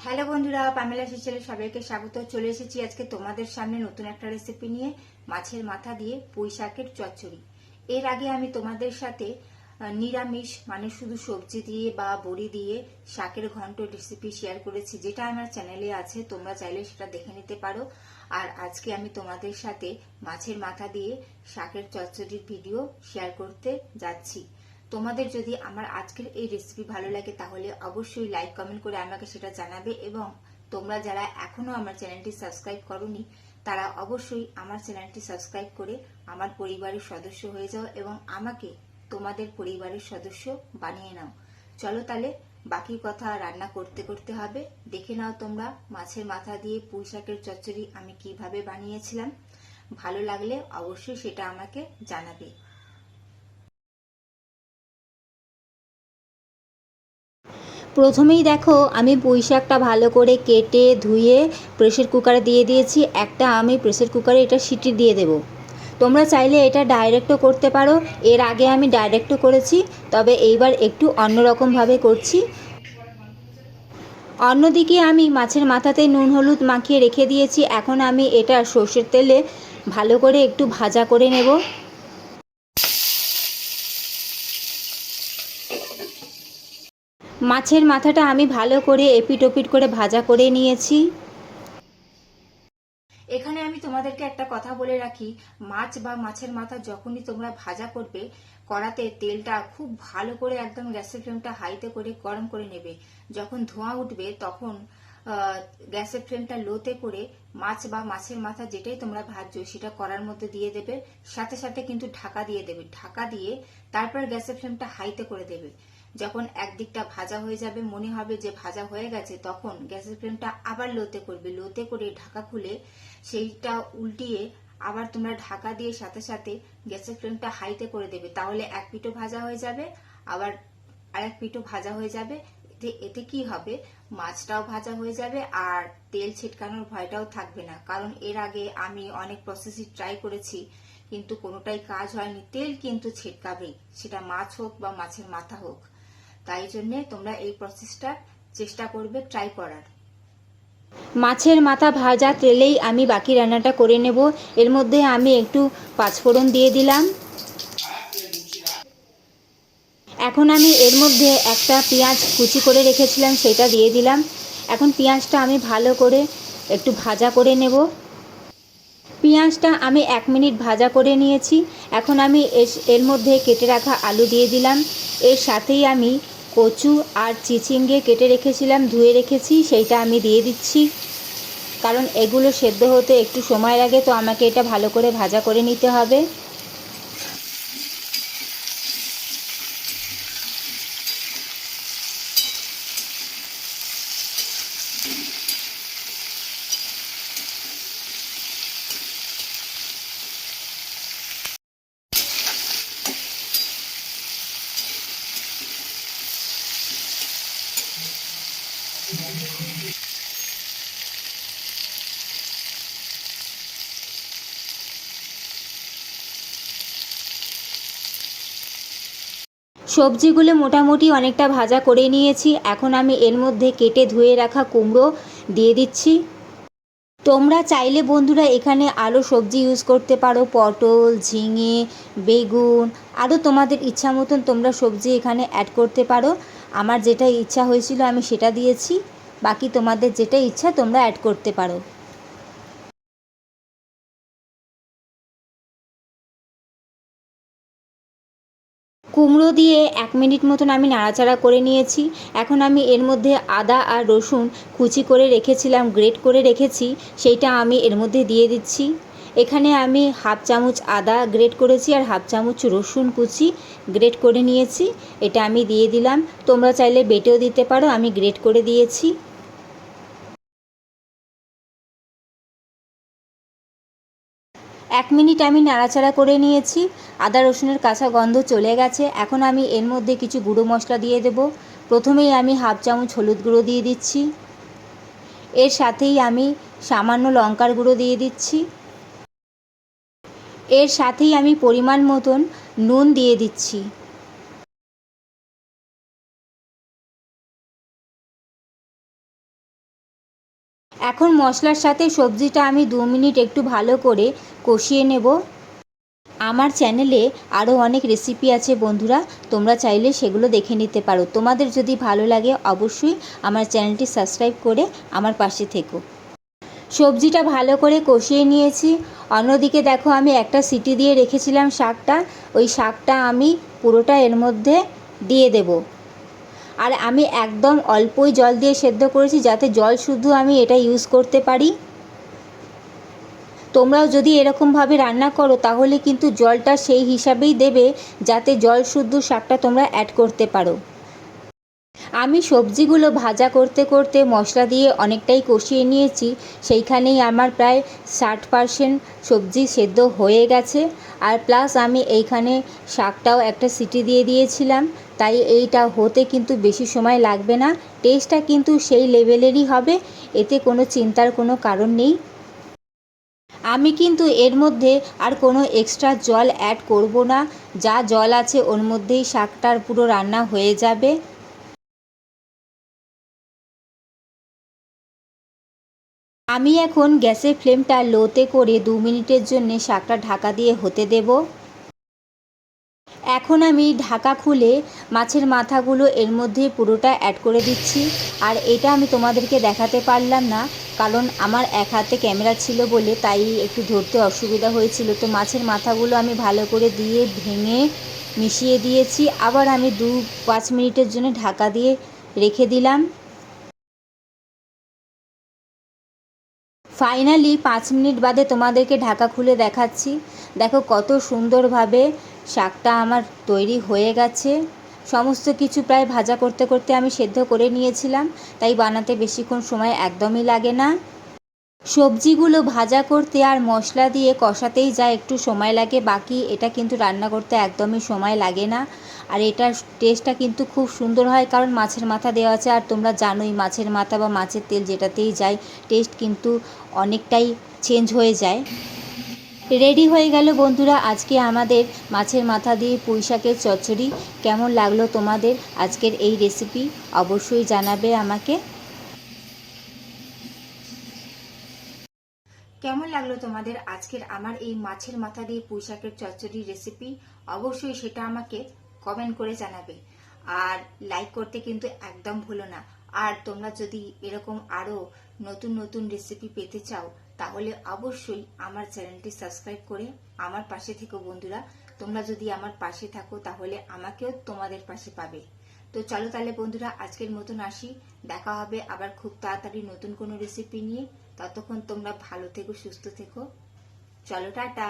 Hello বন্ধুরা, Pamela সিস্টারে সবাইকে স্বাগত। চলে এসেছি আজকে তোমাদের সামনে নতুন একটা রেসিপি নিয়ে, মাছের মাথা দিয়ে পুঁই শাকের চচ্চড়ি। এর আগে আমি তোমাদের সাথে নিরামিষ মানে শুধু সবজি দিয়ে বা বড়ি দিয়ে শাকের ঘন্ট রেসিপি শেয়ার করেছি, যেটা আমার চ্যানেলে আছে, তোমরা চাইলে সেটা দেখে নিতে পারো। আর আজকে আমি তোমাদের সাথে মাছের মাথা দিয়ে শাকের চচ্চড়ির ভিডিও শেয়ার করতে যাচ্ছি। তোমাদের যদি আমার আজকের এই রেসিপি ভালো লাগে তাহলে অবশ্যই লাইক কমেন্ট করে আমাকে সেটা জানাবে, এবং তোমরা যারা এখনো আমার চ্যানেলটি সাবস্ক্রাইব করোনি তারা অবশ্যই আমার চ্যানেলটি সাবস্ক্রাইব করে আমার পরিবারের সদস্য হয়ে যাও এবং আমাকে তোমাদের পরিবারের সদস্য বানিয়ে নাও। চলো তাহলে বাকি কথা রান্না করতে করতে হবে, দেখে নাও তোমরা মাছের মাথা দিয়ে পুঁই শাকের চচ্চড়ি আমি কিভাবে বানিয়েছিলাম। ভালো লাগলে অবশ্যই সেটা আমাকে জানাবে। প্রথমেই দেখো আমি পুঁই শাকটা ভালো করে কেটে ধুয়ে প্রেসার কুকারে দিয়ে দিয়েছি। একটা আমি প্রেসার কুকারে এটা সিটি দিয়ে দেব। তোমরা চাইলে এটা ডাইরেক্টও করতে পারো, এর আগে আমি ডাইরেক্টও করেছি, তবে এইবার একটু অন্যরকমভাবে করছি। অন্যদিকে আমি মাছের মাথাতে নুন হলুদ মাখিয়ে রেখে দিয়েছি। এখন আমি এটা সর্ষের তেলে ভালো করে একটু ভাজা করে নেব। মাছের মাথাটা আমি ভালো করে এপিট ওপিট করে ভাজা করে নিয়েছি। এখানে আমি তোমাদেরকে একটা কথা বলে রাখি, মাছ বা মাছের মাথা যখনই তোমরা ভাজা করবে, কড়াতে তেলটা খুব ভালো করে একদম গ্যাসের ফ্লেমটা হাইতে করে গরম করে নেবে। যখন ধোঁয়া উঠবে তখন গ্যাসের ফ্লেমটা লোতে করে মাছ বা মাছের মাথা যেটাই তোমরা ভাজছো সেটা কড়ার মধ্যে দিয়ে দেবে। সাথে সাথে কিন্তু ঢাকা দিয়ে দেবে। ঢাকা দিয়ে তারপর গ্যাসের ফ্লেমটা হাইতে করে দেবে। যখন একদিকটা ভাজা হয়ে যাবে, মনে হবে যে ভাজা হয়ে গেছে, তখন গ্যাসের ফ্লেমটা আবার লোতে করবে। লোতে করে ঢাকা খুলে সেইটা উল্টিয়ে আবার তোমরা ঢাকা দিয়ে সাথে সাথে গ্যাসের ফ্লেমটা হাইতে করে দেবে। তাহলে এক পিঠও ভাজা হয়ে যাবে, আবার আরেক পিঠও ভাজা হয়ে যাবে। এতে কি হবে, মাছটাও ভাজা হয়ে যাবে আর তেল ছিটকানোর ভয়টাও থাকবে না। কারণ এর আগে আমি অনেক প্রসেসই ট্রাই করেছি, কিন্তু কোনোটাই কাজ হয়নি। তেল কিন্তু ছিটকাবেই, সেটা মাছ হোক বা মাছের মাথা হোক। তাই জন্যে তোমরা এই প্রসেসটা চেষ্টা করবে ট্রাই করার। মাছের মাথা ভাজা তেলেই আমি বাকি রান্নাটা করে নেব। এর মধ্যে আমি একটু পাঁচফোড়ন দিয়ে দিলাম। এখন আমি এর মধ্যে একটা পেঁয়াজ কুচি করে রেখেছিলাম, সেটা দিয়ে দিলাম। এখন পেঁয়াজটা আমি ভালো করে একটু ভাজা করে নেব। পেঁয়াজটা আমি 1 মিনিট ভাজা করে নিয়েছি। এখন আমি এর মধ্যে কেটে রাখা আলু দিয়ে দিলাম। এর সাথেই আমি কচু আর চিচিঙ্গে কেটে রেখেছিলাম, ধুয়ে রেখেছি, সেইটা আমি দিয়ে দিচ্ছি। কারণ এগুলো সেদ্ধ হতে একটু সময় লাগে, তো আমাকে এটা ভালো করে ভাজা করে নিতে হবে। সবজিগুলো মোটামুটি অনেকটা ভাজা করে নিয়েছি। এখন আমি এর মধ্যে কেটে ধুয়ে রাখা কুমড়ো দিয়ে দিচ্ছি। তোমরা চাইলে বন্ধুরা এখানে আরও সবজি ইউজ করতে পারো, পটল, ঝিঙে, বেগুন, আরও তোমাদের ইচ্ছা মতন তোমরা সবজি এখানে অ্যাড করতে পারো। আমার যেটা ইচ্ছা হয়েছিল আমি সেটা দিয়েছি, বাকি তোমাদের যেটা ইচ্ছা তোমরা অ্যাড করতে পারো। কুমড়ো দিয়ে 1 মিনিট মতন আমি নাড়াচাড়া করে নিয়েছি। এখন আমি এর মধ্যে আদা আর রসুন কুচি করে রেখেছিলাম, গ্রেট করে রেখেছি, সেইটা আমি এর মধ্যে দিয়ে দিচ্ছি। এখানে আমি 1/2 চামচ আদা গ্রেট করেছি আর 1/2 চামচ রসুন কুচি গ্রেট করে নিয়েছি, এটা আমি দিয়ে দিলাম। তোমরা চাইলে বেটেও দিতে পারো, আমি গ্রেট করে দিয়েছি। 1 মিনিট আমি নাড়াচাড়া করে নিয়েছি। আদা রসুনের কাঁচা গন্ধ চলে গেছে। এখন আমি এর মধ্যে কিছু গুঁড়ো মশলা দিয়ে দেব। প্রথমেই আমি 1/2 চামচ হলুদ গুঁড়ো দিয়ে দিচ্ছি। এর সাথেই আমি সামান্য লঙ্কার গুঁড়ো দিয়ে দিচ্ছি। এর সাথেই আমি পরিমাণ মতন নুন দিয়ে দিচ্ছি। এখন মশলার সাথে সবজিটা আমি 2 মিনিট একটু ভালো করে কষিয়ে নেব। আমার চ্যানেলে আরও অনেক রেসিপি আছে বন্ধুরা, তোমরা চাইলে সেগুলো দেখে নিতে পারো। তোমাদের যদি ভালো লাগে অবশ্যই আমার চ্যানেলটি সাবস্ক্রাইব করে আমার পাশে থেকো। সবজিটা ভালো করে কষিয়ে নিয়েছি। অন্যদিকে দেখো আমি একটা সিটি দিয়ে রেখেছিলাম শাকটা, ওই শাকটা আমি পুরোটা এর মধ্যে দিয়ে দেব। আর আমি একদম অল্পই জল দিয়ে সেদ্ধ করেছি, যাতে জল শুদ্ধ আমি এটা ইউজ করতে পারি। তোমরাও যদি এরকমভাবে রান্না করো তাহলে কিন্তু জলটা সেই হিসাবেই দেবে, যাতে জল শুদ্ধ শাকটা তোমরা অ্যাড করতে পারো। আমি সবজিগুলো ভাজা করতে করতে মশলা দিয়ে অনেকটাই কষিয়ে নিয়েছি, সেইখানেই আমার প্রায় 60% সবজি সেদ্ধ হয়ে গেছে। আর প্লাস আমি এইখানে শাকটাও একটা সিটি দিয়ে দিয়েছিলাম, তাই এইটা হতে কিন্তু বেশি সময় লাগবে না। টেস্টটা কিন্তু সেই লেভেলেরই হবে, এতে কোনো চিন্তার কোনো কারণ নেই। আমি কিন্তু এর মধ্যে আর কোনো এক্সট্রা জল অ্যাড করব না, যা জল আছে ওর মধ্যেই শাকটার পুরো রান্না হয়ে যাবে। আমি এখন গ্যাসের ফ্লেমটা লোতে করে 2 মিনিটের জন্য শাকটা ঢাকা দিয়ে হতে দেব। এখন আমি ঢাকা খুলে মাছের মাথাগুলো এর মধ্যে পুরোটা অ্যাড করে দিচ্ছি। আর এটা আমি তোমাদেরকে দেখাতে পারলাম না, কারণ আমার এক হাতে ক্যামেরা ছিল বলে তাই একটু ধরতে অসুবিধা হয়েছিল। তো মাছের মাথাগুলো আমি ভালো করে দিয়ে ভেঙে মিশিয়ে দিয়েছি। আবার আমি 2-5 মিনিটের জন্য ঢাকা দিয়ে রেখে দিলাম। ফাইনালি 5 মিনিট বাদে তোমাদেরকে ঢাকা খুলে দেখাচ্ছি। দেখো কত সুন্দরভাবে শাকটা আমার তৈরি হয়ে গেছে। সমস্ত কিছু প্রায় ভাজা করতে করতে আমি সেদ্ধ করে নিয়েছিলাম, তাই বানাতে বেশিক্ষণ সময় একদমই লাগে না। সবজিগুলো ভাজা করতে আর মশলা দিয়ে কষাতেই যা একটু সময় লাগে, বাকি এটা কিন্তু রান্না করতে একদমই সময় লাগে না। আর এটার টেস্টটা কিন্তু খুব সুন্দর হয়, কারণ মাছের মাথা দেওয়া আছে। আর তোমরা জানোই মাছের মাথা বা মাছের তেল যেটাতেই যায় টেস্ট কিন্তু অনেকটাই চেঞ্জ হয়ে যায়। রেডি হয়ে গেল বন্ধুরা আজকে আমাদের মাছের মাথা দিয়ে পুঁই শাকের চচ্চড়ি। কেমন লাগলো তোমাদের আজকের এই রেসিপি অবশ্যই জানাবে আমাকে। কেমন লাগলো তোমাদের আজকের আমার এই মাছের মাথা দিয়ে পুঁই শাকের চচ্চড়ির রেসিপি, অবশ্যই সেটা আমাকে কমেন্ট করে জানাবে। আর লাইক করতে কিন্তু একদম ভুলো না। আর তোমরা যদি এরকম আরো নতুন নতুন রেসিপি পেতে চাও তাহলে অবশ্যই আমার চ্যানেলটি সাবস্ক্রাইব করে আমার পাশে থেকো বন্ধুরা। তোমরা যদি আমার পাশে থাকো তাহলে আমাকেও তোমাদের পাশে পাবে। তো চলো তাহলে বন্ধুরা আজকের মতন আসি, দেখা হবে আবার খুব তাড়াতাড়ি নতুন কোনো রেসিপি নিয়ে। ততক্ষণ তোমরা ভালো থেকো, সুস্থ থেকো। চলো টাটা।